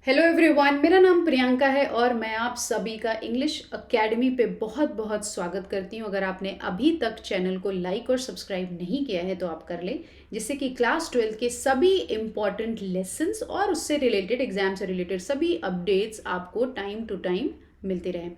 Hello everyone, मेरा नाम प्रियंका है और मैं आप सभी का इंग्लिश एकेडमी पे बहुत बहुत स्वागत करती हूँ। अगर आपने अभी तक चैनल को लाइक और सब्सक्राइब नहीं किया है तो आप कर लें, जिससे कि क्लास 12 के सभी इम्पॉर्टेंट लेसन्स और उससे रिलेटेड एग्जाम से रिलेटेड सभी अपडेट्स आपको टाइम टू टाइम मिलते रहें।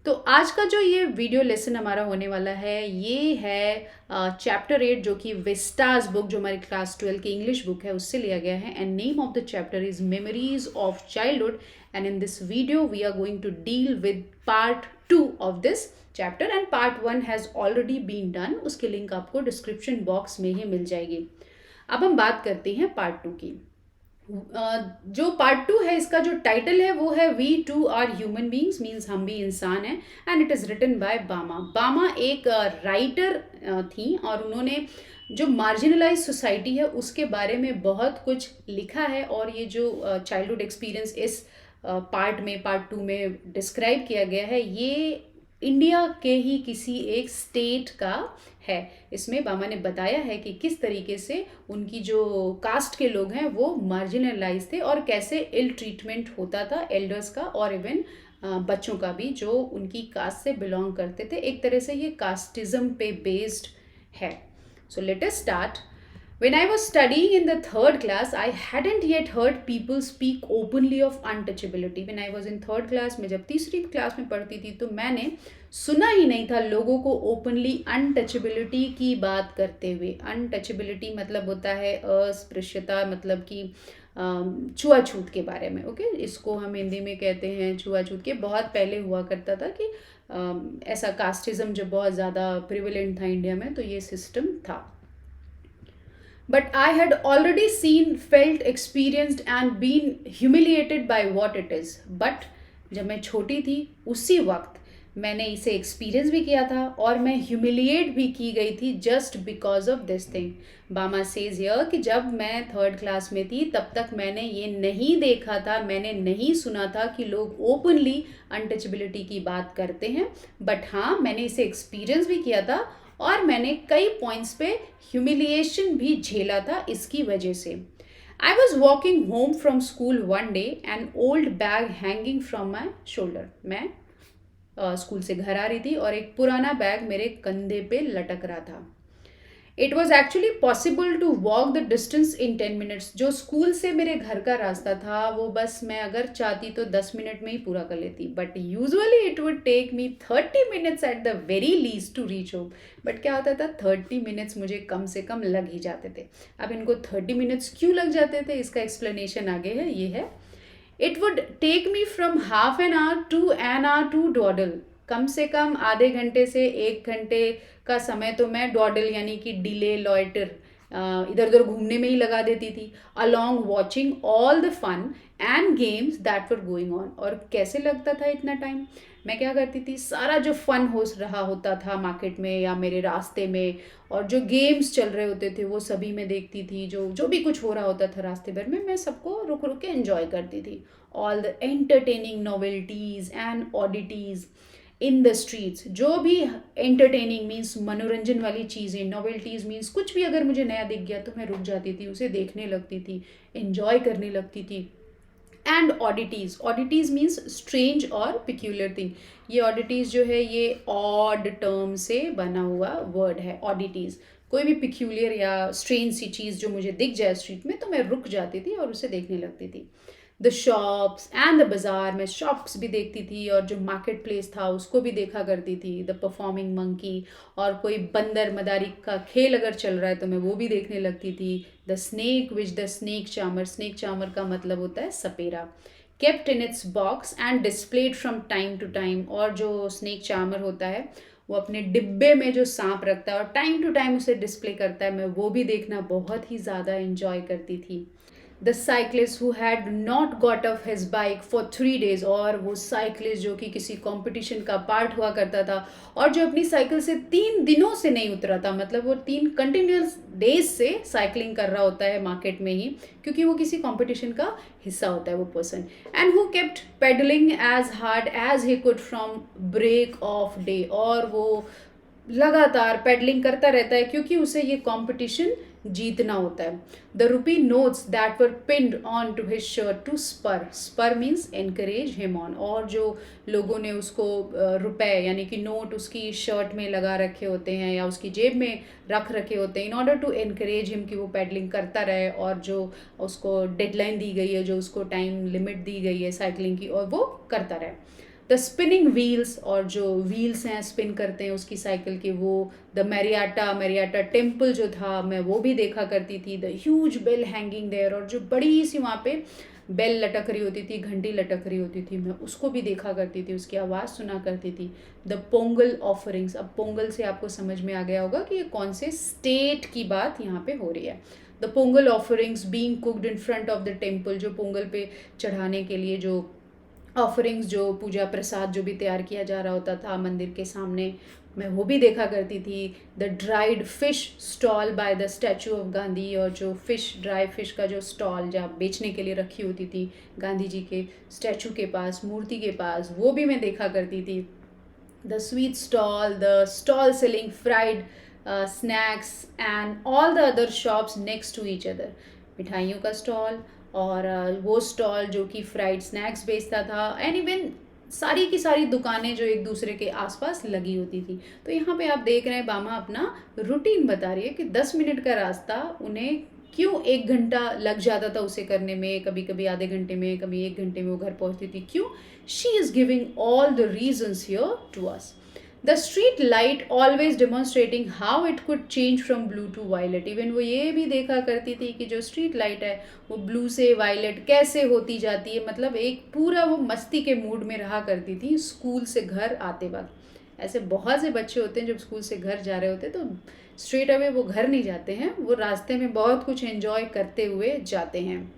तो आज का जो ये वीडियो लेसन हमारा होने वाला है ये है चैप्टर 8, जो कि विस्टाज बुक, जो हमारी क्लास 12 की इंग्लिश बुक है, उससे लिया गया है। And name of the chapter is memories of childhood. And in this video we are going to deal with part 2 of this chapter and part 1 has already been done. उसकी link आपको description box में ही मिल जाएगी। अब हम बात करते हैं पार्ट 2 की। जो पार्ट 2 है, इसका जो टाइटल है वो है we too are human beings, means हम भी इंसान हैं। And it is written by Bama. Bama एक राइटर थी और उन्होंने जो मार्जिनलाइज सोसाइटी है उसके बारे में बहुत कुछ लिखा है। और ये जो चाइल्डहुड एक्सपीरियंस इस पार्ट में, पार्ट 2 में डिस्क्राइब किया गया है, ये इंडिया के ही किसी एक स्टेट का है। इसमें बामा ने बताया है कि किस तरीके से उनकी जो कास्ट के लोग हैं वो मार्जिनलाइज थे और कैसे इल ट्रीटमेंट होता था एल्डर्स का और इवन बच्चों का भी जो उनकी कास्ट से बिलोंग करते थे। एक तरह से ये कास्टिज्म पे बेस्ड है। So let us start. When I was studying in the third class, I hadn't yet heard people speak openly of untouchability. When I was in third class, मैं जब तीसरी क्लास में पढ़ती थी तो मैंने सुना ही नहीं था लोगों को ओपनली अनटचेबिलिटी की बात करते हुए। अनटचेबिलिटी मतलब होता है अस्पृश्यता, मतलब कि छुआछूत के बारे में। ओके, इसको हम हिंदी में कहते हैं छुआछूत। के बहुत पहले हुआ करता था कि ऐसा कास्टिज्म जब बहुत ज़्यादा प्रिवेलेंट था इंडिया में, तो ये सिस्टम था। But I had already seen, felt, experienced and been humiliated by what it is. But जब मैं छोटी थी उसी वक्त मैंने इसे एक्सपीरियंस भी किया था और मैं ह्यूमिलिएट भी की गई थी just because of this thing. बामा सेज हियर कि जब मैं थर्ड क्लास में थी तब तक मैंने ये नहीं देखा था, मैंने नहीं सुना था कि लोग ओपनली अनटचेबिलिटी की बात करते हैं। बट हाँ, मैंने इसे एक्सपीरियंस भी किया था और मैंने कई पॉइंट्स पे ह्यूमिलिएशन भी झेला था इसकी वजह से। I was walking home from school one day and old bag hanging from my shoulder. मैं स्कूल से घर आ रही थी और एक पुराना बैग मेरे कंधे पे लटक रहा था। It was actually possible to walk the distance in 10 minutes. जो स्कूल से मेरे घर का रास्ता था वो बस मैं अगर चाहती तो 10 मिनट में ही पूरा कर लेती। But usually it would take me 30 minutes at the very least to reach home. But क्या होता था, 30 मिनट्स मुझे कम से कम लग ही जाते थे। अब इनको 30 मिनट्स क्यों लग जाते थे, इसका एक्सप्लेनेशन आगे है, ये है। It would take me from half an hour to an hour to dawdle. कम से कम आधे घंटे से 1 घंटे का समय तो मैं डॉडल यानी कि डिले, लॉइटर, इधर उधर घूमने में ही लगा देती थी। Along watching all the fun and games that were going on. और कैसे लगता था इतना टाइम, मैं क्या करती थी, सारा जो फन हो रहा होता था मार्केट में या मेरे रास्ते में, और जो गेम्स चल रहे होते थे वो सभी मैं देखती थी। जो जो भी कुछ हो रहा होता था रास्ते भर में, मैं सबको रुक रुक के एंजॉय करती थी। All the entertaining novelties and oddities in the streets. जो भी एंटरटेनिंग मीन्स मनोरंजन वाली चीज़ें, नॉवेल्टीज़ मीन्स कुछ भी अगर मुझे नया दिख गया तो मैं रुक जाती थी, उसे देखने लगती थी, एंजॉय करने लगती थी। एंड ऑडिटीज़, ऑडिटीज़ मीन्स स्ट्रेंज और पिक्यूलियर थिंग। ये ऑडिटीज़ जो है ये ऑड टर्म से बना हुआ वर्ड है, ऑडिटीज़। कोई भी पिक्यूलियर या स्ट्रेंज सी चीज़ जो मुझे दिख जाए स्ट्रीट में तो मैं रुक जाती थी और उसे देखने लगती थी। द शॉप्स एंड द बाज़ार, मैं शॉप्स भी देखती थी और जो मार्केट प्लेस था उसको भी देखा करती थी। द परफॉर्मिंग मंकी, और कोई बंदर मदारी का खेल अगर चल रहा है तो मैं वो भी देखने लगती थी। The snake which the snake charmer, snake charmer का मतलब होता है सपेरा। Kept in its box and displayed from time to time, और जो स्नेक चामर होता है वो अपने डिब्बे में जो सांप रखता है और टाइम टू टाइम उसे डिस्प्ले करता है, मैं वो भी देखना बहुत ही ज़्यादा इंजॉय करती थी। The cyclist who had not got off his bike for 3 days, और वो साइक्लिस्ट जो कि किसी कंपटीशन का पार्ट हुआ करता था और जो अपनी साइकिल से 3 दिनों से नहीं उतरा था, मतलब वो 3 कंटिन्यूस डेज से साइकिलिंग कर रहा होता है मार्केट में ही, क्योंकि वो किसी कंपटीशन का हिस्सा होता है वो person. And who kept pedalling as hard as he could from break of day, और वो लगातार पेडलिंग करता रहता है क्योंकि उसे ये कंपटीशन जीतना होता है। The rupee notes that were pinned on to his shirt to spur, spur means encourage him on, और जो लोगों ने उसको रुपए यानी कि नोट उसकी शर्ट में लगा रखे होते हैं या उसकी जेब में रख रखे होते हैं in order to encourage him कि वो पेडलिंग करता रहे, और जो उसको डेडलाइन दी गई है, जो उसको टाइम लिमिट दी गई है साइकिलिंग की, और वो करता रहे। द स्पिनिंग व्हील्स, और जो व्हील्स हैं स्पिन करते हैं उसकी साइकिल के, वो द मैरियाटा टेम्पल जो था मैं वो भी देखा करती थी। The huge bell hanging there, और जो बड़ी सी वहाँ पे बेल लटक रही होती थी, घंटी लटक रही होती थी, मैं उसको भी देखा करती थी, उसकी आवाज़ सुना करती थी। द पोंगल ऑफरिंग्स, अब पोंगल से आपको समझ में आ गया होगा कि ये कौन से स्टेट की बात यहाँ पे हो रही है। The Pongal offerings being cooked in front of the temple, जो पोंगल पे चढ़ाने के लिए जो ऑफरिंग्स, जो पूजा प्रसाद जो भी तैयार किया जा रहा होता था मंदिर के सामने, मैं वो भी देखा करती थी। The dried fish stall by the statue of Gandhi, और जो फिश, ड्राई फिश का जो स्टॉल जहाँ बेचने के लिए रखी होती थी गांधी जी के स्टैचू के पास, मूर्ति के पास, वो भी मैं देखा करती थी। The sweet stall, the stall selling fried snacks and all the other shops next to each other, मिठाइयों का स्टॉल और वो स्टॉल जो कि फ्राइड स्नैक्स बेचता था, एंड इवन सारी की सारी दुकानें जो एक दूसरे के आसपास लगी होती थी। तो यहाँ पे आप देख रहे हैं बामा अपना रूटीन बता रही है कि 10 मिनट का रास्ता उन्हें क्यों 1 घंटा लग जाता था उसे करने में, कभी कभी आधे घंटे में, कभी 1 घंटे में वो घर पहुँचती थी। क्यों? She is giving all the reasons here to us. The street light always demonstrating how it could change from blue to violet, even वो ये भी देखा करती थी कि जो स्ट्रीट लाइट है वो ब्लू से वायलेट कैसे होती जाती है, मतलब एक पूरा वो मस्ती के मूड में रहा करती थी स्कूल से घर आते वक्त। ऐसे बहुत से बच्चे होते हैं जब स्कूल से घर जा रहे होते हैं तो स्ट्रेट अवे वो घर नहीं जाते हैं, वो रास्ते में बहुत कुछ एंजॉय करते हुए जाते हैं।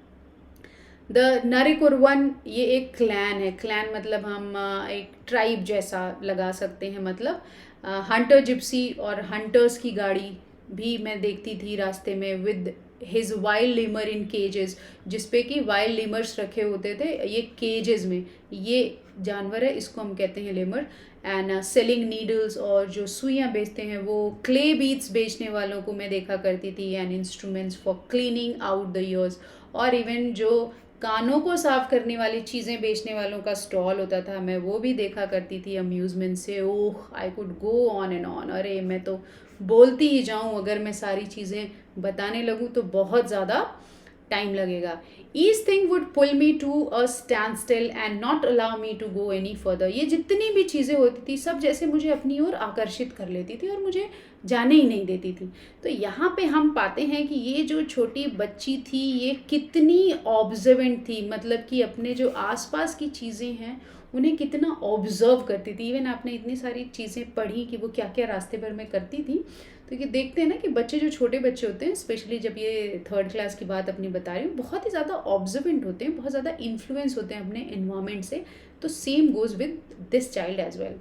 द नारिकुरवन, ये एक क्लैन है, क्लैन मतलब हम एक ट्राइब जैसा लगा सकते हैं, मतलब हंटर जिप्सी और हंटर्स की गाड़ी भी मैं देखती थी रास्ते में, विद हिज वाइल्ड लिमर इन केजेस, जिसपे कि वाइल्ड लिमर्स रखे होते थे ये केजेस में, ये जानवर है इसको हम कहते हैं लिमर। एंड सेलिंग नीडल्स, और जो सुइयाँ बेचते हैं वो क्ले बीट्स बेचने वालों को मैं देखा करती थी, and instruments for cleaning out the years, और इवन जो कानों को साफ करने वाली चीज़ें बेचने वालों का स्टॉल होता था मैं वो भी देखा करती थी अम्यूज़मेंट से। Oh, I could go on and on, अरे मैं तो बोलती ही जाऊँ, अगर मैं सारी चीज़ें बताने लगूँ तो बहुत ज़्यादा टाइम लगेगा। Each thing would pull me to a standstill and not allow me to go any further, ये जितनी भी चीज़ें होती थी सब जैसे मुझे अपनी ओर आकर्षित कर लेती थी और मुझे जाने ही नहीं देती थी। तो यहाँ पे हम पाते हैं कि ये जो छोटी बच्ची थी ये कितनी ऑब्जर्वेंट थी, मतलब कि अपने जो आसपास की चीज़ें हैं उन्हें कितना ऑब्जर्व करती थी। इवन आपने इतनी सारी चीज़ें पढ़ी कि वो क्या क्या रास्ते भर में करती थी। तो ये देखते हैं ना कि बच्चे, जो छोटे बच्चे होते हैं, स्पेशली जब ये 3rd क्लास की बात अपनी बता रही हूँ, बहुत ही ज़्यादा ऑब्जर्वेंट होते हैं, बहुत ज़्यादा इन्फ्लुएंस होते हैं अपने एनवायरमेंट से। तो same goes with this child as well.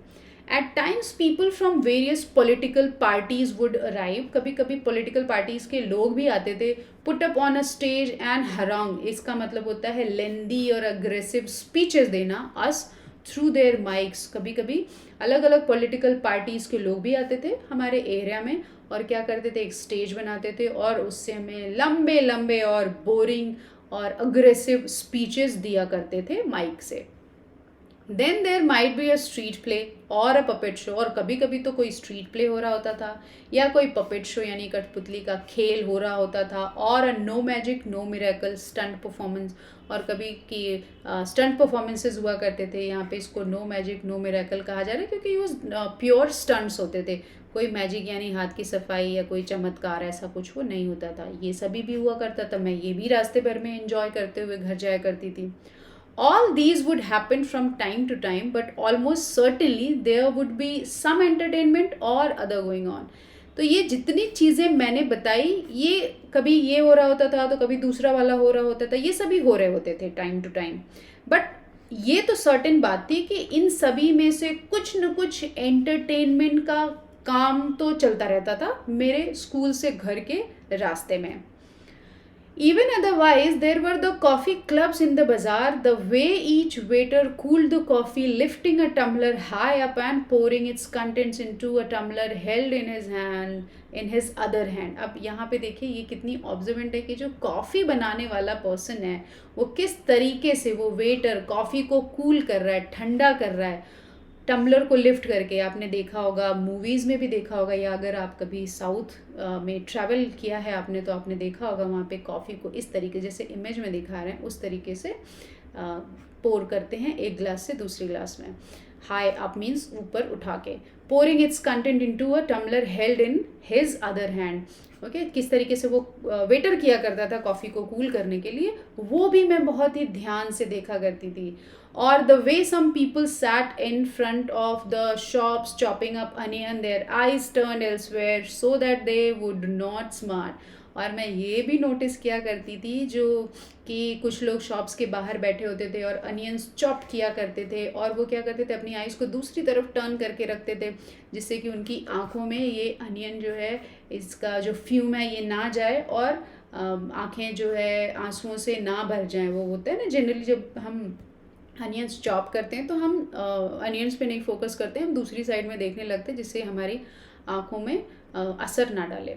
At times people from various political parties would arrive, कभी कभी पॉलिटिकल पार्टीज के लोग भी आते थे। Put up on a stage and harangue, इसका मतलब होता है लेंदी और अग्रेसिव स्पीचेस देना, अस थ्रू देयर माइक्स। कभी कभी अलग अलग पॉलिटिकल पार्टीज के लोग भी आते थे हमारे एरिया में और क्या करते थे, एक स्टेज बनाते थे और उससे हमें लंबे लंबे और बोरिंग और अग्रेसिव स्पीचेस दिया करते थे माइक से। Then there might be a street play or a puppet show, और कभी कभी तो कोई स्ट्रीट प्ले हो रहा होता था या कोई पपेट शो यानी कठपुतली का खेल हो रहा होता था, or a no magic no miracle stunt performance, और कभी की स्टंट परफॉर्मेंसेज हुआ करते थे। यहाँ पे इसको नो मैजिक नो मिरेकल कहा जा रहा है क्योंकि वो प्योर स्टंट्स होते थे, कोई मैजिक यानी हाथ की सफाई या कोई चमत्कार ऐसा कुछ वो नहीं होता था। ये सभी भी हुआ करता था, मैं ये भी रास्ते भर में एंजॉय करते हुए घर जाया करती थी। All these would happen from time to time, but almost certainly there would be some entertainment or other going on. तो ये जितनी चीज़ें मैंने बताई, ये कभी ये हो रहा होता था तो कभी दूसरा वाला हो रहा होता था, ये सभी हो रहे होते थे टाइम टू टाइम। बट ये तो सर्टेन बात थी कि इन सभी में से कुछ न कुछ एंटरटेनमेंट का काम तो चलता रहता था मेरे स्कूल से घर के रास्ते में। Even otherwise, there were the coffee clubs in the bazaar. The way each waiter cooled the coffee, lifting a tumbler high up and pouring its contents into a tumbler held in his hand, in his other hand. अब यहाँ पे देखिए ये कितनी observant है कि जो coffee बनाने वाला पर्सन है वो किस तरीके से वो वेटर कॉफ़ी को कूल कर रहा है, ठंडा कर रहा है टम्बलर को लिफ्ट करके। आपने देखा होगा, मूवीज़ में भी देखा होगा, या अगर आप कभी साउथ में ट्रैवल किया है आपने तो आपने देखा होगा वहाँ पे कॉफ़ी को इस तरीके जैसे इमेज में दिखा रहे हैं उस तरीके से पोर करते हैं एक ग्लास से दूसरे ग्लास में। हाई अप मीन्स ऊपर उठा के। Pouring its content into a tumbler held in his other hand. Okay, किस तरीके से वो वेटर किया करता था कॉफ़ी को कूल करने के लिए, वो भी मैं बहुत ही ध्यान से देखा करती थी। Or the way some people sat in front of the shops chopping up onion, their eyes turned elsewhere so that they would not smart. और मैं ये भी नोटिस किया करती थी जो कि कुछ लोग शॉप्स के बाहर बैठे होते थे और अनियंस चॉप किया करते थे और वो क्या करते थे अपनी आइज़ को दूसरी तरफ टर्न करके रखते थे जिससे कि उनकी आँखों में ये अनियन जो है इसका जो फ्यूम है ये ना जाए और आँखें जो है आंसुओं से ना भर जाएं। वो होता है ना जनरली जब हम अनियंस चॉप करते हैं तो हम अनियंस पे नहीं फोकस करते हैं, हम दूसरी साइड में देखने लगते हैं जिससे हमारी आँखों में असर ना डाले।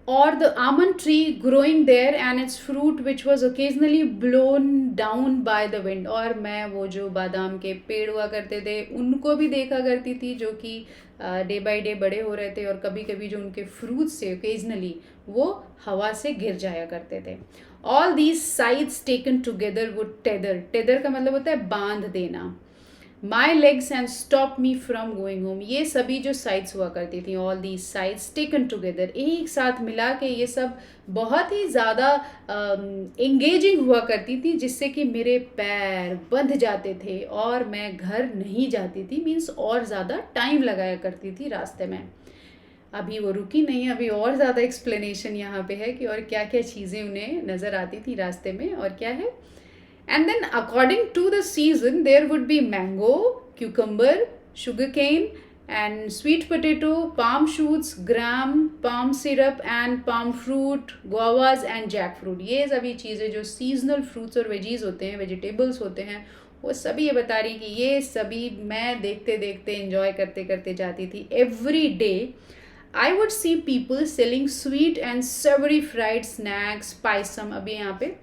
Or the almond tree growing there and its fruit which was occasionally blown down by the wind. और मैं वो जो बादाम के पेड़ हुआ करते थे उनको भी देखा करती थी जो कि डे बाय डे बड़े हो रहे थे और कभी कभी जो उनके फ्रूट्स से ओकेजनली वो हवा से गिर जाया करते थे। All these sides taken together would tether, tether का मतलब होता है बांध देना, my legs and stop me from going home. ये सभी जो साइड्स हुआ करती थी, all these sides taken together, एक साथ मिला के ये सब बहुत ही ज़्यादा एंगेजिंग हुआ करती थी जिससे कि मेरे पैर बंध जाते थे और मैं घर नहीं जाती थी, मीन्स और ज़्यादा टाइम लगाया करती थी रास्ते में। अभी वो रुकी नहीं, अभी और ज़्यादा एक्सप्लेनेशन यहाँ पे है कि और क्या क्या चीज़ें उन्हें नज़र आती थी रास्ते में और क्या है। And then according to the season there would be mango, cucumber, sugarcane and sweet potato, palm shoots, gram, palm syrup and palm fruit, guavas and jackfruit। ये सभी चीज़ें जो सीजनल फ्रूट्स और वेजीज होते हैं, वेजिटेबल्स होते हैं, वो सभी ये बता रही कि ये सभी मैं देखते देखते एंजॉय करते करते जाती थी। Every day I would see people selling sweet and savoury fried snacks, payasam. अभी यहाँ पे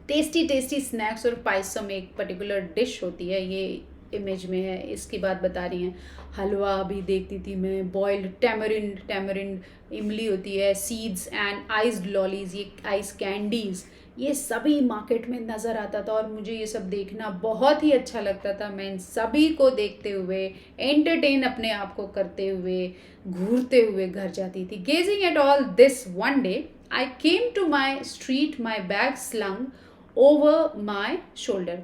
टेस्टी टेस्टी स्नैक्स और पायसम एक पर्टिकुलर डिश होती है, ये इमेज में है, इसकी बात बता रही हैं। हलवा भी देखती थी मैं, बॉइल्ड टैमरिंड, टैमरिंड इमली होती है, सीड्स एंड आइस्ड लॉलीज, ये आइस कैंडीज़, ये सभी मार्केट में नज़र आता था और मुझे ये सब देखना बहुत ही अच्छा लगता था। मैं इन सभी को देखते हुए एंटरटेन अपने आप को करते हुए घूरते हुए घर जाती थी। Gazing at all this one day I came to my street, my bag slung over my shoulder.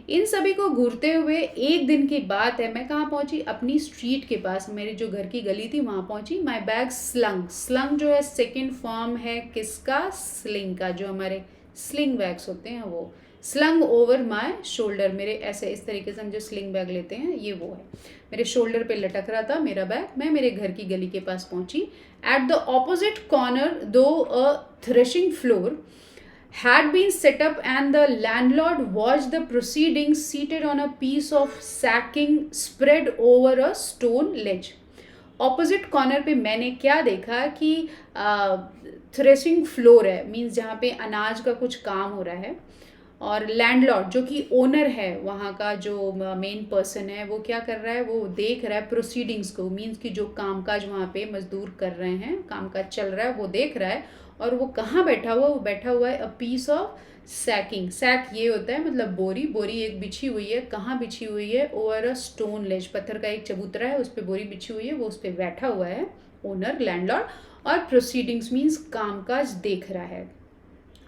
इन सभी को घूरते हुए एक दिन की बात है, मैं कहाँ पहुँची, अपनी स्ट्रीट के पास, मेरे जो घर की गली थी वहाँ पहुँची। माई बैग स्लंग, स्लंग जो है सेकेंड फॉर्म है किसका, स्लिंग का, जो हमारे स्लिंग बैग्स होते हैं वो, स्लंग ओवर माई शोल्डर, मेरे ऐसे इस तरीके से हम जो स्लिंग बैग लेते हैं ये वो है, मेरे शोल्डर पे लटक रहा था मेरा बैग। मैं मेरे घर की गली के पास पहुँची। At the opposite corner though a threshing floor had been set up and the landlord watched the proceedings seated on a piece of sacking spread over a stone ledge। Opposite corner पे मैंने क्या देखा कि threshing floor है, means जहाँ पे अनाज का कुछ काम हो रहा है, और लैंडलॉर्ड जो कि ओनर है वहाँ का, जो मेन पर्सन है, वो क्या कर रहा है, वो देख रहा है प्रोसीडिंग्स को, मीन्स कि जो कामकाज वहाँ पे मजदूर कर रहे हैं, कामकाज चल रहा है, वो देख रहा है। और वो कहाँ बैठा हुआ, वो बैठा हुआ है a piece of sacking, sack ये होता है मतलब बोरी, बोरी एक बिछी हुई है, कहाँ बिछी हुई है, ओवर अ स्टोन लेज, पत्थर का एक चबूतरा है उस पर बोरी बिछी हुई है, वो उस पर बैठा हुआ है ओनर, लैंडलॉर्ड, और प्रोसीडिंग्स मीन्स कामकाज देख रहा है।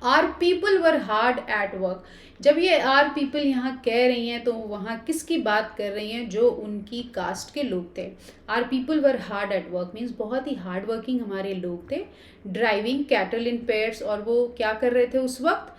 Our people were hard at work. जब ये आर पीपल यहाँ कह रही हैं तो वहाँ किसकी बात कर रही हैं, जो उनकी कास्ट के लोग थे। Our people were hard at work means बहुत ही हार्ड वर्किंग हमारे लोग थे। ड्राइविंग कैटल इन पेयर्स, और वो क्या कर रहे थे उस वक्त,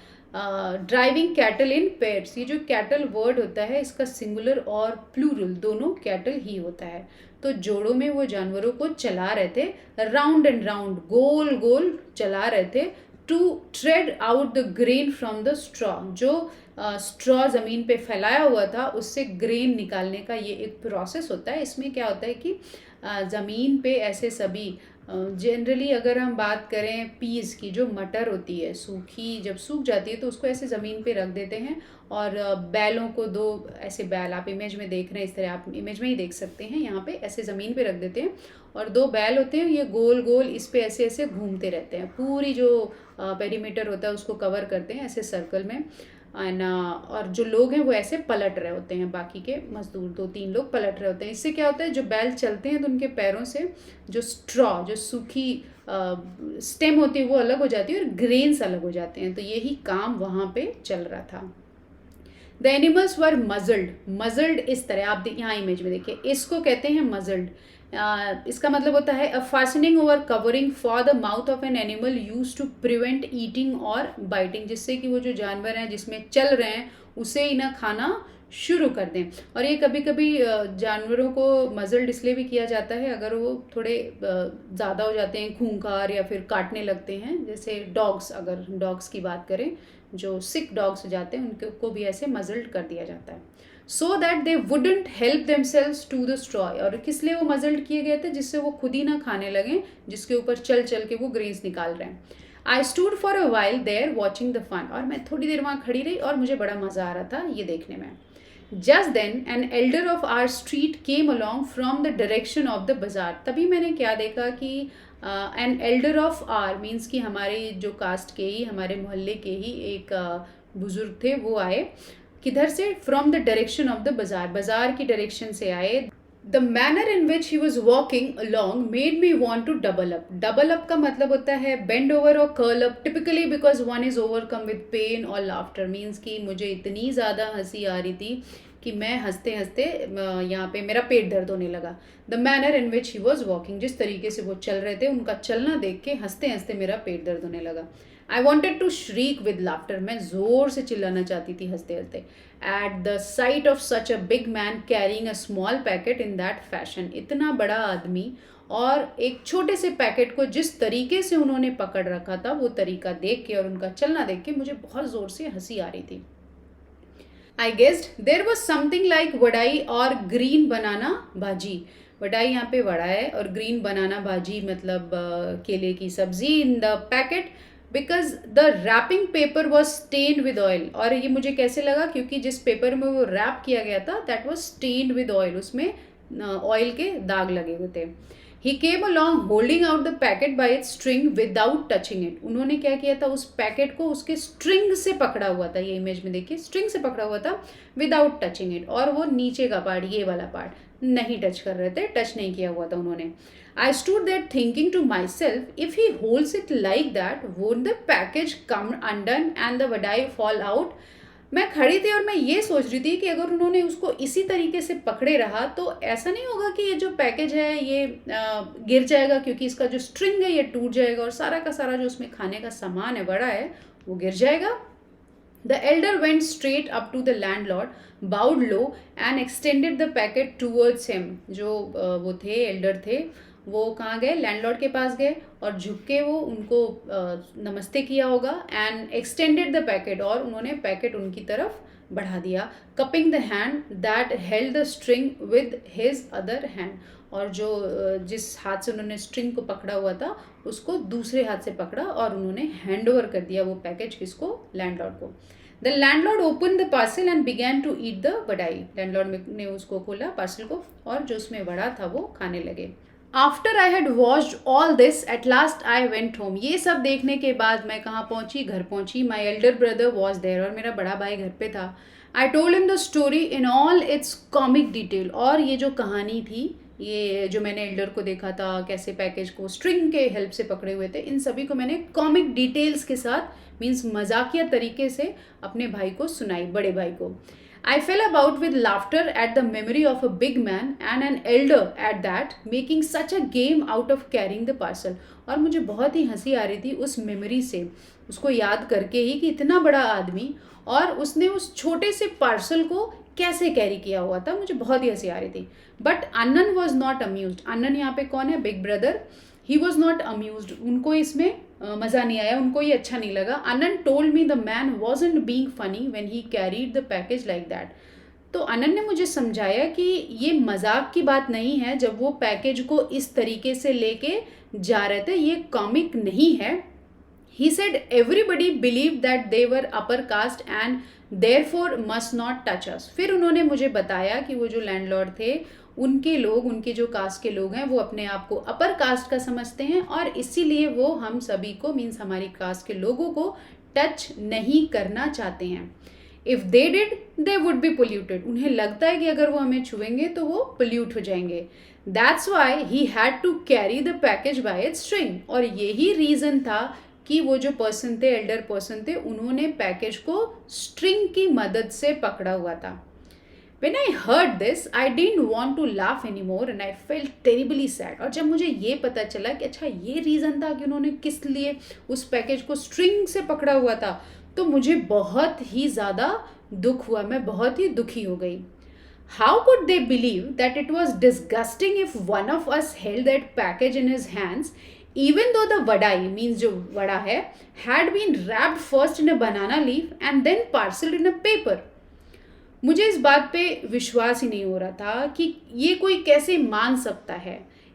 ड्राइविंग कैटल इन पेयर्स। ये जो कैटल वर्ड होता है इसका सिंगुलर और प्लूरल दोनों कैटल ही होता है, तो जोड़ों में वो जानवरों को चला रहे थे, राउंड एंड राउंड, गोल गोल चला रहे थे to tread out the grain from the straw. जो स्ट्रॉ ज़मीन पे फैलाया हुआ था उससे ग्रेन निकालने का ये एक प्रोसेस होता है। इसमें क्या होता है कि ज़मीन पे ऐसे सभी जनरली अगर हम बात करें पीस की, जो मटर होती है सूखी, जब सूख जाती है तो उसको ऐसे ज़मीन पे रख देते हैं और बैलों को, दो ऐसे बैल आप इमेज में देख रहे हैं, इस तरह आप इमेज में ही देख सकते हैं, यहाँ पे ऐसे ज़मीन पे रख देते हैं और दो बैल होते हैं, ये गोल गोल इस पे ऐसे ऐसे घूमते रहते हैं, पूरी जो पेरीमीटर होता है उसको कवर करते हैं ऐसे सर्कल में। और जो लोग हैं वो ऐसे पलट रहे होते हैं, बाकी के मजदूर 2-3 लोग पलट रहे होते हैं। इससे क्या होता है, जो बैल चलते हैं तो उनके पैरों से जो स्ट्रॉ, जो सूखी स्टेम होती है वो अलग हो जाती है और ग्रेन्स अलग हो जाते हैं। तो यही काम वहाँ पे चल रहा था। The animals were मजल्ड। मजल्ड इस तरह आप यहाँ इमेज में देखिए, इसको कहते हैं मजल्ड। इसका मतलब होता है a fastening over covering for the mouth of an animal use to prevent eating or biting, जिससे कि वो जो जानवर हैं जिसमें चल रहे हैं उसे ही ना खाना शुरू कर दें। और ये कभी कभी जानवरों को मजल्ड इसलिए भी किया जाता है अगर वो थोड़े ज़्यादा हो जाते हैं, खूंखार या फिर काटने लगते हैं, जैसे डॉग्स, अगर डॉग्स की बात करें जो सिक डॉग्स हो जाते हैं उनको भी ऐसे मजल्ड कर दिया जाता है। So that they wouldn't help themselves to the straw. और किस लिए वो मजल्ड किए गए थे, जिससे वो खुद ही ना खाने लगें जिसके ऊपर चल चल के वो ग्रेन्स निकाल रहे हैं। I stood for a while there watching the fun. और मैं थोड़ी देर वहाँ खड़ी रही और मुझे बड़ा मज़ा आ रहा था ये देखने में। Just then an elder of our street came along from the direction of the bazaar. तभी मैंने क्या देखा कि an elder of our means कि हमारे जो कास्ट के ही, हमारे मोहल्ले के ही एक बुजुर्ग थे, वो आए। किधर से? From the direction of the bazaar, बाजार की डायरेक्शन से आए। The manner in which he was walking along made me want to double up. Double up का मतलब होता है बेंड ओवर और curl up, typically because one is overcome with pain or laughter. Means कि मुझे इतनी ज़्यादा हंसी आ रही थी कि मैं हंसते हंसते यहाँ पे मेरा पेट दर्द होने लगा। The manner in which he was walking, जिस तरीके से वो चल रहे थे, उनका चलना देख के हंसते हंसते मेरा पेट दर्द होने लगा। I wanted to shriek with laughter, मैं ज़ोर से चिल्लाना चाहती थी हंसते हंसते। At the sight of such a big man carrying a small packet in that fashion. इतना बड़ा आदमी और एक छोटे से पैकेट को जिस तरीके से उन्होंने पकड़ रखा था, वो तरीका देख के और उनका चलना देख के मुझे बहुत ज़ोर से हंसी आ रही थी। I guessed there was something like vadai or green बनाना भाजी। वड़ाई यहाँ पे वड़ा है और ग्रीन बनाना भाजी मतलब केले की सब्जी in the packet, because the wrapping paper was stained with oil. और ये मुझे कैसे लगा, क्योंकि जिस पेपर में वो रैप किया गया था that was stained with oil, उसमें ऑयल के दाग लगे हुए थे। He came along holding out the packet by its string without touching it. उन्होंने क्या किया था, उस पैकेट को उसके स्ट्रिंग से पकड़ा हुआ था, ये इमेज में देखिए स्ट्रिंग से पकड़ा हुआ था विदाउट टचिंग इट। और वो नीचे का पार्ट, ये वाला पार्ट नहीं टच कर रहे थे, टच नहीं किया हुआ था उन्होंने। I stood there thinking to myself, if he holds it like that, won't the package come undone and the vadai fall out? मैं खड़ी थी और मैं ये सोच रही थी कि अगर उन्होंने उसको इसी तरीके से पकड़े रहा तो ऐसा नहीं होगा कि ये जो पैकेज है ये गिर जाएगा, क्योंकि इसका जो स्ट्रिंग है ये टूट जाएगा और सारा का सारा जो उसमें खाने का सामान है बड़ा है वो गिर जाएगा। The elder went straight up to the landlord, bowed low and extended the packet towards him. जो वो थे एल्डर थे, वो कहाँ गए, लैंडलॉर्ड के पास गए और झुक के वो उनको नमस्ते किया होगा। एंड एक्सटेंडेड द पैकेट, और उन्होंने पैकेट उनकी तरफ बढ़ा दिया। Cupping the hand that held the string with his other hand, और जो जिस हाथ से उन्होंने स्ट्रिंग को पकड़ा हुआ था उसको दूसरे हाथ से पकड़ा और उन्होंने हैंड ओवर कर दिया वो पैकेज किसको, लैंडलॉर्ड को। The landlord open the parcel and began to eat the vadai. Landlord ने उसको खोला पार्सल को और जो उसमें वड़ा था वो खाने लगे। After I had watched all this at last I went home. ये सब देखने के बाद मैं कहाँ पहुँची, घर पहुँची। My elder brother was there, और मेरा बड़ा भाई घर पे था। I told him the story in all its comic detail. और ये जो कहानी थी, ये जो मैंने एल्डर को देखा था कैसे पैकेज को स्ट्रिंग के हेल्प से पकड़े हुए थे, इन सभी को मैंने कॉमिक डिटेल्स के साथ मीन्स मजाकिया तरीके से अपने भाई को सुनाई, बड़े भाई को। I fell about with laughter at the memory of a big man and an elder at that, making such a game out of carrying the parcel. और मुझे बहुत ही हंसी आ रही थी उस मेमोरी से, उसको याद करके ही कि इतना बड़ा आदमी और उसने उस छोटे से पार्सल को कैसे कैरी किया हुआ था, मुझे बहुत ही हंसी आ रही थी। बट अन्नन वॉज नॉट अम्यूज्ड। अन्नन यहाँ पे कौन है, big brother. He was not amused, उनको इसमें मज़ा नहीं आया, उनको ये अच्छा नहीं लगा. Anand told me the man wasn't being funny when he carried the package like that. तो आनंद ने मुझे समझाया कि ये मजाक की बात नहीं है जब वो पैकेज को इस तरीके से लेके जा रहे थे, ये कॉमिक नहीं है. He said everybody believed that they were upper caste and therefore must not touch us. फिर उन्होंने मुझे बताया कि वो जो लैंडलॉर्ड थे, उनके लोग, उनके जो कास्ट के लोग हैं, वो अपने आप को अपर कास्ट का समझते हैं और इसीलिए वो हम सभी को, मीन्स हमारी कास्ट के लोगों को टच नहीं करना चाहते हैं. If they did they would be polluted. उन्हें लगता है कि अगर वो हमें छुएंगे तो वो पोल्यूट हो जाएंगे. That's why he had to carry the package by its string. और यही रीज़न था कि वो जो पर्सन थे, एल्डर पर्सन थे, उन्होंने पैकेज को स्ट्रिंग की मदद से पकड़ा हुआ था. When I heard this, I didn't want to laugh anymore and I felt terribly sad. और जब मुझे ये पता चला कि अच्छा ये रीज़न था कि उन्होंने किस लिए उस पैकेज को स्ट्रिंग से पकड़ा हुआ था, तो मुझे बहुत ही ज़्यादा दुख हुआ, मैं बहुत ही दुखी हो गई. How could they believe that it was disgusting if one of us held that package in his hands, even though the vadai, means जो वड़ा है, had been wrapped first in a banana leaf and then parceled in a paper. मुझे इस बात पे विश्वास ही नहीं हो रहा था कि ये कोई कैसे मान सकता है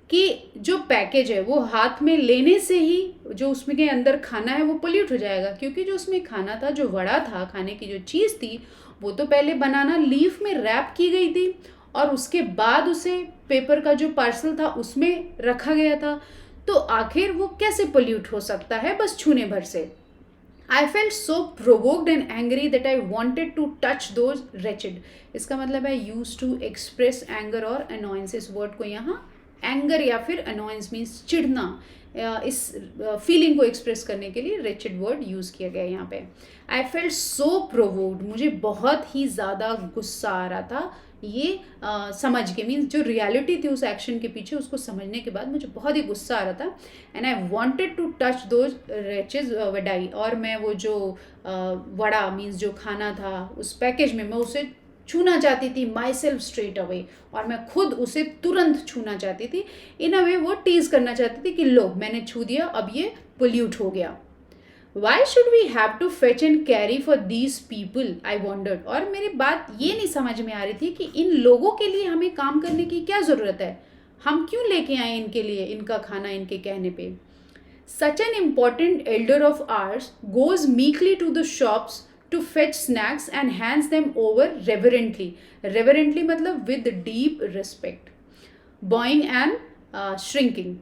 कि जो पैकेज है वो हाथ में लेने से ही जो उसमें के अंदर खाना है वो पोल्यूट हो जाएगा, क्योंकि जो उसमें खाना था, जो वड़ा था, खाने की जो चीज़ थी, वो तो पहले बनाना लीफ में रैप की गई थी और उसके बाद उसे पेपर का जो पार्सल था उसमें रखा गया था. तो आखिर वो कैसे पोल्यूट हो सकता है बस छूने भर से. I felt so provoked and angry that I wanted to touch those wretched. इसका मतलब है used to express anger or annoyance. इस वर्ड को यहाँ anger या फिर annoyance means चिढ़ना, इस फीलिंग को एक्सप्रेस करने के लिए wretched वर्ड यूज़ किया गया है यहाँ पे. I felt so provoked. मुझे बहुत ही ज़्यादा गुस्सा आ रहा था ये समझ के, मीन्स जो रियलिटी थी उस एक्शन के पीछे, उसको समझने के बाद मुझे बहुत ही गुस्सा आ रहा था. And I wanted to touch those reaches vadai. और मैं वो जो वड़ा, मीन्स जो खाना था उस पैकेज में, मैं उसे छूना चाहती थी माई सेल्फ स्ट्रेट अवे. और मैं खुद उसे तुरंत छूना चाहती थी. इन अ वे वो टीज करना चाहती थी कि लो मैंने छू दिया, अब ये पोल्यूट हो गया. Why should we have to fetch and carry for these people? I wondered. और मेरी बात ये नहीं समझ में आ रही थी कि इन लोगों के लिए हमें काम करने की क्या ज़रूरत है, हम क्यों लेके आए इनके लिए इनका खाना इनके कहने पे. Such an important elder of ours goes meekly to the shops to fetch snacks and hands them over reverently. Reverently मतलब with deep respect. Bowing and shrinking.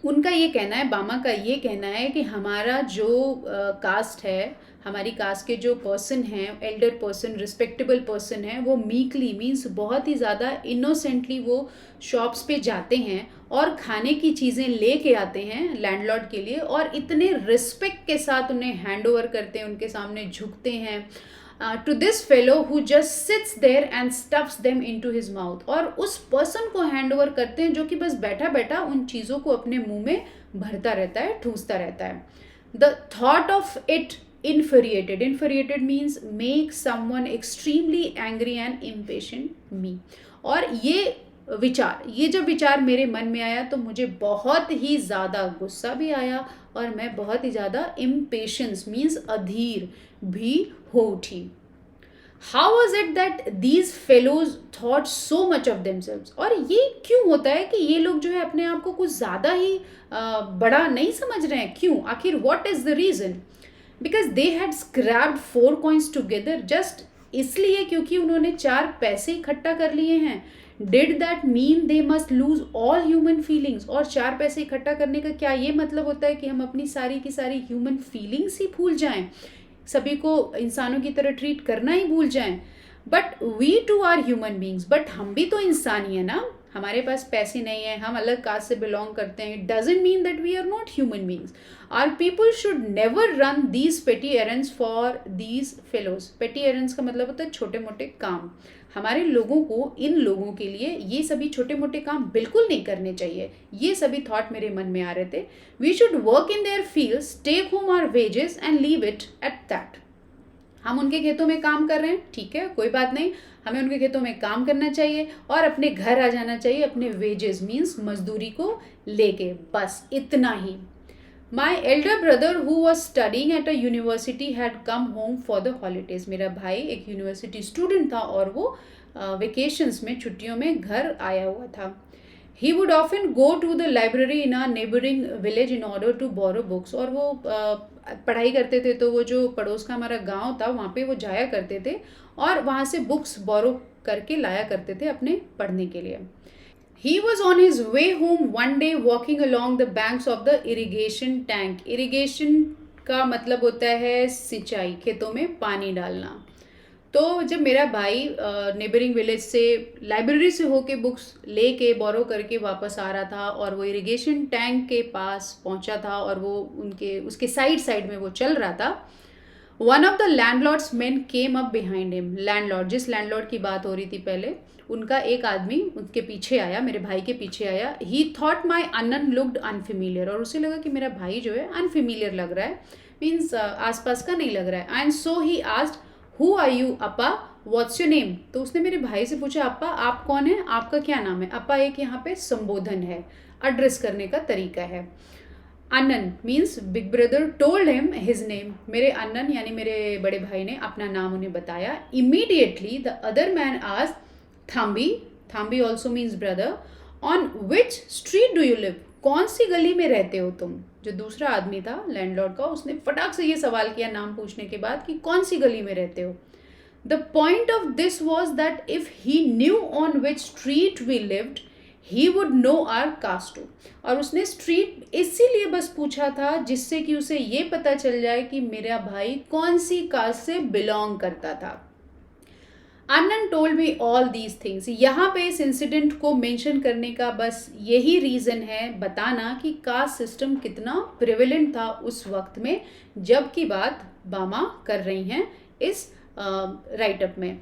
उनका ये कहना है, बामा का ये कहना है कि हमारा जो कास्ट है, हमारी कास्ट के जो पर्सन हैं, एल्डर पर्सन, रिस्पेक्टेबल पर्सन है, वो मीकली मीन्स बहुत ही ज़्यादा इनोसेंटली वो शॉप्स पे जाते हैं और खाने की चीज़ें लेके आते हैं लैंडलॉर्ड के लिए और इतने रिस्पेक्ट के साथ उन्हें हैंड ओवर करते हैं, उनके सामने झुकते हैं. To this fellow who just sits there and stuffs them into his mouth. और उस पर्सन को हैंड ओवर करते हैं जो कि बस बैठा बैठा उन चीज़ों को अपने मुंह में भरता रहता है, ठूसता रहता है. The thought of it infuriated. Infuriated means make someone extremely angry and impatient me. और ये जब विचार मेरे मन में आया तो मुझे बहुत ही ज़्यादा गुस्सा भी आया और मैं बहुत ही ज़्यादा impatience means अधीर भी हो उठी. How was it that these fellows thought so much of themselves? और ये क्यों होता है कि ये लोग जो है अपने आप को कुछ ज़्यादा ही बड़ा नहीं समझ रहे हैं, क्यों, आखिर what is the reason? Because they had scrapped 4 coins together, just इसलिए क्योंकि उन्होंने 4 पैसे इकट्ठा कर लिए हैं. Did that mean they must lose all human feelings? और 4 पैसे इकट्ठा करने का क्या ये मतलब होता है कि हम अपनी सारी की सारी ह्यूमन फीलिंग्स ही भूल जाएं, सभी को इंसानों की तरह ट्रीट करना ही भूल जाएं. But we too are human beings. But हम भी तो इंसान ही है ना, हमारे पास पैसे नहीं है, हम अलग कास्ट से बिलोंग करते हैं. It doesn't mean that we are not human beings. Our people should never run these petty errands for these fellows. Petty errands का मतलब होता है छोटे मोटे काम. हमारे लोगों को, इन लोगों के लिए ये सभी छोटे मोटे काम बिल्कुल नहीं करने चाहिए. ये सभी थॉट मेरे मन में आ रहे थे. We should work in their fields, take home our wages and leave it at that. हम उनके खेतों में काम कर रहे हैं, ठीक है, कोई बात नहीं, हमें उनके खेतों में काम करना चाहिए और अपने घर आ जाना चाहिए अपने वेजेस मीन्स मजदूरी को लेके, बस इतना ही. My elder brother who was studying at a university had come home for the holidays. मेरा भाई एक यूनिवर्सिटी स्टूडेंट था और वो वेकेशंस में, छुट्टियों में घर आया हुआ था। He would often go to the library in a neighboring village in order to borrow books। और वो पढ़ाई करते थे तो वो जो पड़ोस का हमारा गांव था वहाँ पे वो जाया करते थे और वहाँ से बुक्स बोरो करके लाया करते थे अपने पढ़ने के लिए। He was on his way home one day walking along the banks of the irrigation tank। Irrigation का मतलब होता है सिंचाई, खेतों में पानी डालना। तो जब मेरा भाई नेबरिंग विलेज से लाइब्रेरी से होके बुक्स लेके बोरो करके वापस आ रहा था और वो इरिगेशन टैंक के पास पहुंचा था और वो उसके साइड में वो चल रहा था, one of the landlords main came up behind him. Landlord, जिस लैंडलॉर्ड की बात हो रही थी पहले, उनका एक आदमी उनके पीछे आया, मेरे भाई के पीछे आया। He thought my annan looked unfamiliar. और उसे लगा कि मेरा भाई जो है अनफेमिलियर लग रहा है, मीन्स आसपास का नहीं लग रहा है। And so he asked, who are you Appa, what's your name. तो उसने मेरे भाई से पूछा, अपा आप कौन है, आपका क्या नाम है। अपा एक यहाँ पे संबोधन है, एड्रेस करने का तरीका है। Annan means big brother told him his name. मेरे अनन यानी मेरे बड़े भाई ने अपना नाम उन्हें बताया। Immediately the other man asked, thambi, thambi also means brother, on which street do you live, कौन सी गली में रहते हो तुम। जो दूसरा आदमी था लैंडलॉर्ड का, उसने फटाक से ये सवाल किया नाम पूछने के बाद कि कौन सी गली में रहते हो। The point of this was that if he knew on which street we lived he would know our caste too. और उसने स्ट्रीट इसीलिए बस पूछा था जिससे कि उसे ये पता चल जाए कि मेरा भाई कौन सी कास्ट से बिलोंग करता था। Annan told me all these things. यहाँ पे इस इंसिडेंट को मेंशन करने का बस यही रीज़न है, बताना कि कास्ट सिस्टम कितना प्रिवेलेंट था उस वक्त में, जब की बात बामा कर रही हैं इस राइटअप में।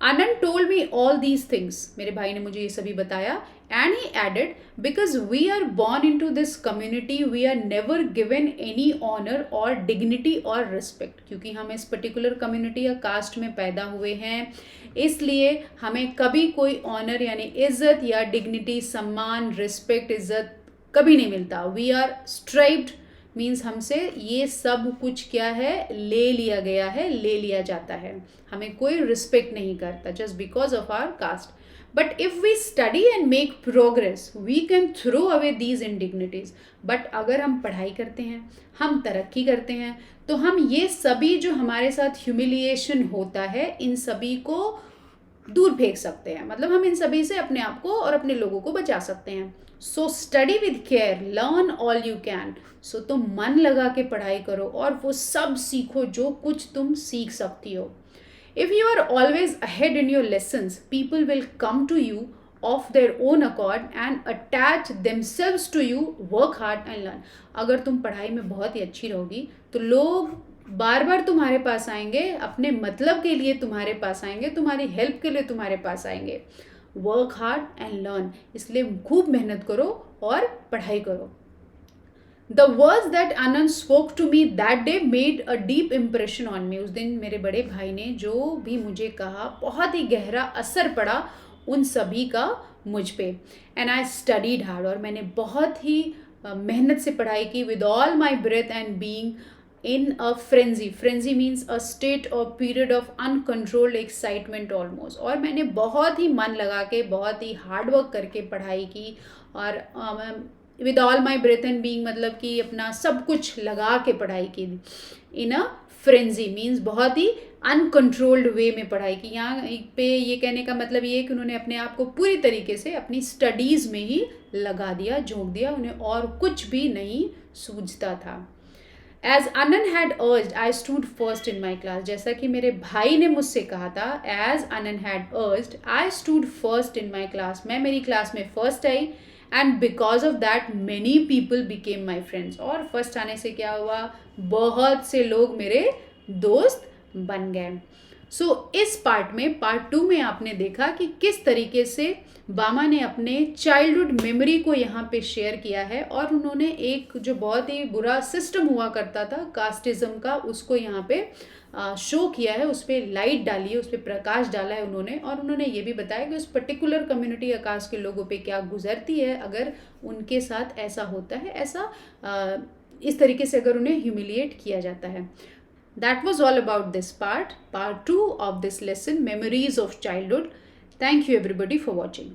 Annan told me all these things, मेरे भाई ने मुझे ये सभी बताया। And he added, because we are born into this community we are never given any honour और डिग्निटी और रिस्पेक्ट। क्योंकि हम इस पर्टिकुलर कम्युनिटी या कास्ट में पैदा हुए हैं, इसलिए हमें कभी कोई ऑनर यानी इज्जत या डिग्निटी, सम्मान, रिस्पेक्ट, इज्जत कभी नहीं मिलता। वी आर स्ट्राइप्ड मीन्स हमसे ये सब कुछ क्या है, ले लिया गया है, ले लिया जाता है। हमें कोई रिस्पेक्ट नहीं करता just because of our caste. But if we study and make progress we can throw away these indignities. But अगर हम पढ़ाई करते हैं, हम तरक्की करते हैं, तो हम ये सभी जो हमारे साथ ह्यूमिलिएशन होता है, इन सभी को दूर फेंक सकते हैं। मतलब हम इन सभी से अपने आप को और अपने लोगों को बचा सकते हैं। So study with care, learn all you can. सो तुम मन लगा के पढ़ाई करो और वो सब सीखो जो कुछ तुम सीख सकती हो। If you are always ahead in your lessons people will come to you of their own accord and attach themselves to you, work hard and learn. अगर तुम पढ़ाई में बहुत ही अच्छी रहोगी तो लोग बार बार तुम्हारे पास आएंगे, अपने मतलब के लिए तुम्हारे पास आएंगे, तुम्हारी हेल्प के लिए तुम्हारे पास आएंगे। वर्क हार्ड एंड लर्न, इसलिए खूब मेहनत करो और पढ़ाई करो। The words that Anand spoke to me that day made a deep impression on me. उस दिन मेरे बड़े भाई ने जो भी मुझे कहा, बहुत ही गहरा असर पड़ा उन सभी का मुझ पे। एंड आई स्टडीड हार्ड, और मैंने बहुत ही मेहनत से पढ़ाई की। With all my breath and being in a frenzy, frenzy means a state or period of uncontrolled excitement almost। और मैंने बहुत ही मन लगा के, बहुत ही हार्ड वर्क करके पढ़ाई की। और with all my breath and being मतलब कि अपना सब कुछ लगा के पढ़ाई की। इन अ फ्रेंजी मीन्स बहुत ही अनकंट्रोल्ड वे में पढ़ाई की। यहाँ पे ये कहने का मतलब ये है कि उन्होंने अपने आप को पूरी तरीके से अपनी स्टडीज़ में ही लगा दिया, झोंक दिया, उन्हें और कुछ भी नहीं सूझता था। As Anand had urged, I stood first in my class। जैसा कि मेरे भाई ने मुझसे कहा था, as Anand had urged, I stood first in my class। मैं मेरी क्लास में first I. and because of that many people became my friends। और फर्स्ट आने से क्या हुआ, बहुत से लोग मेरे दोस्त बन गए। सो इस पार्ट में, पार्ट 2 में आपने देखा कि किस तरीके से बामा ने अपने चाइल्डहुड मेमोरी को यहाँ पे शेयर किया है, और उन्होंने एक जो बहुत ही बुरा सिस्टम हुआ करता था कास्टिज्म का, उसको यहाँ पे शो किया है, उस पर लाइट डाली है, उस पर प्रकाश डाला है उन्होंने। और उन्होंने ये भी बताया कि उस पर्टिकुलर कम्युनिटी या कास्ट के लोगों पे क्या गुजरती है अगर उनके साथ ऐसा होता है, ऐसा इस तरीके से अगर उन्हें ह्यूमिलिएट किया जाता है। That was all about this part 2 of this lesson, memories of childhood. Thank you everybody for watching.